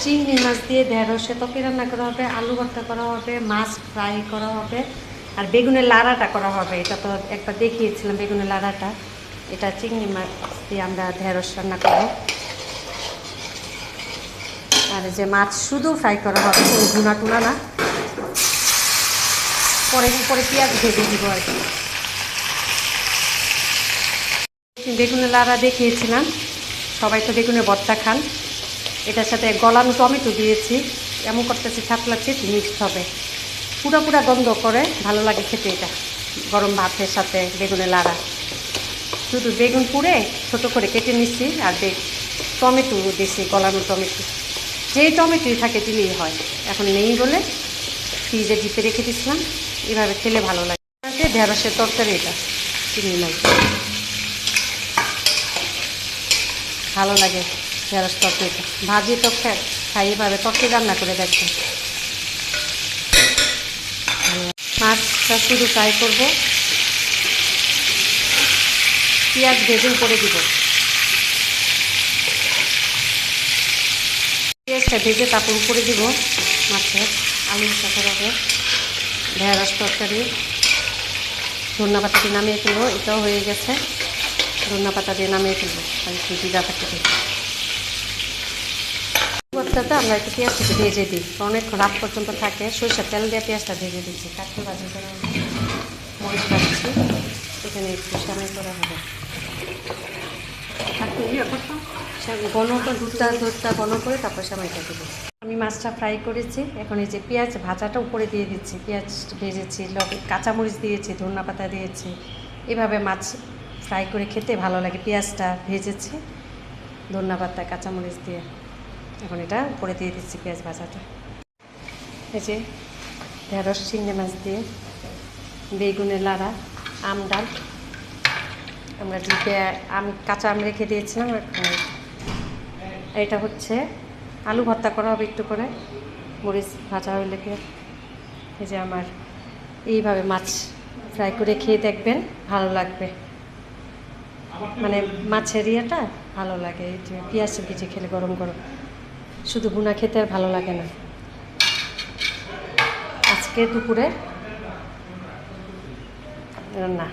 চিংড়ি মাছ দিয়ে ঢেঁড়সে তরকারি রান্না করা হবে, আলু ভর্তা করা হবে, মাছ ফ্রাই করা হবে, আর বেগুনের লাড়াটা করা হবে। এটা তো একবার দেখিয়েছিলাম বেগুনের লাড়াটা। এটা চিংড়ি মাছ দিয়ে আমরা ঢেঁড়স রান্না করব। আর যে মাছ শুধু ফ্রাই করা হবে, কোনো ভুনা টুনা না। পরে পেঁয়াজ ভেজে দিব আর কি। বেগুনের লাড়া দেখিয়েছিলাম, সবাই তো বেগুনের ভর্তা খান। এটার সাথে গলানো টমেটো দিয়েছি, এমন করতেছি ছাতলা চিপস মিক্সড হবে, পুরো গন্ধ করে ভালো লাগে খেতে। এটা গরম ভাতের সাথে বেগুনের লাড়া। শুধু বেগুন পুড়ে ছোটো করে কেটে নিচ্ছি, আর টমেটো দিয়েছি, গলানো টমেটো। যেই টমেটোই থাকে দিলেই হয়, এখন নেই বলে ফ্রিজে ডিপে রেখে দিচ্ছিলাম। এভাবে খেলে ভালো লাগে। ঢেঁড়সের তরকারি, এটা চিংড়ি মাছ ভালো লাগে। ঢেঁড়স তরকারিটা ভাজি তো খাই, এভাবে তরকারি রান্না করে দেখবেন। মাছটা শুধু ফ্রাই করব, পেঁয়াজ ভেজে করে দিব। পেঁয়াজটা ভেজে তারপর উপরে দিব মাছের আলু সাথে হবে ঢেঁড়স তরকারি। ধনিয়া পাতা দিয়ে নামিয়ে ফেলবো, এটাও হয়ে গেছে। ধনিয়া পাতা দিয়ে নামিয়ে ফেলবো, আর একটু জিরা পাতা দিয়ে। ভর্তাটা আমরা একটু পেঁয়াজটাকে ভেজে দিই, অনেকক্ষণ রাত পর্যন্ত থাকে। সরষের তেল দিয়ে পেঁয়াজটা ভেজে দিচ্ছি, কাঠি ভাজি করা হবে, মরিচ পাচ্ছি, এখানে একটু সামাই করা হবে। দুধটা ঘন করে তারপর সামাইটা দেবো। আমি মাছটা ফ্রাই করেছি, এখন এই যে পেঁয়াজ ভাজাটা উপরে দিয়ে দিচ্ছি। পেঁয়াজ ভেজেছি, কাঁচামরিচ দিয়েছি, ধনিয়া পাতা দিয়েছি। এভাবে মাছ ফ্রাই করে খেতে ভালো লাগে। পেঁয়াজটা ভেজেছি ধনিয়া পাতা কাঁচামরিচ দিয়ে, এখন এটা উপরে দিয়ে দিচ্ছি পেঁয়াজ ভাজাটা। এই যে ঢেঁড়স চিংড়ি মাছ দিয়ে বেগুনের লাড়া, আম ডাল, আমরা ডিপে কাঁচা আম রেখে দিয়েছিলাম। এটা হচ্ছে আলু ভর্তা করা হবে একটু করে, মরিচ ভাজা হইলে। এই যে আমার এইভাবে মাছ ফ্রাই করে খেয়ে দেখবেন, ভালো লাগবে। মানে মাছের ইয়েটা ভালো লাগে। এই যে পেঁয়াজ ভেজে খেলে গরম গরম, শুধু ভুনা খেতে আর ভালো লাগে না। আজকে দুপুরে রান্না।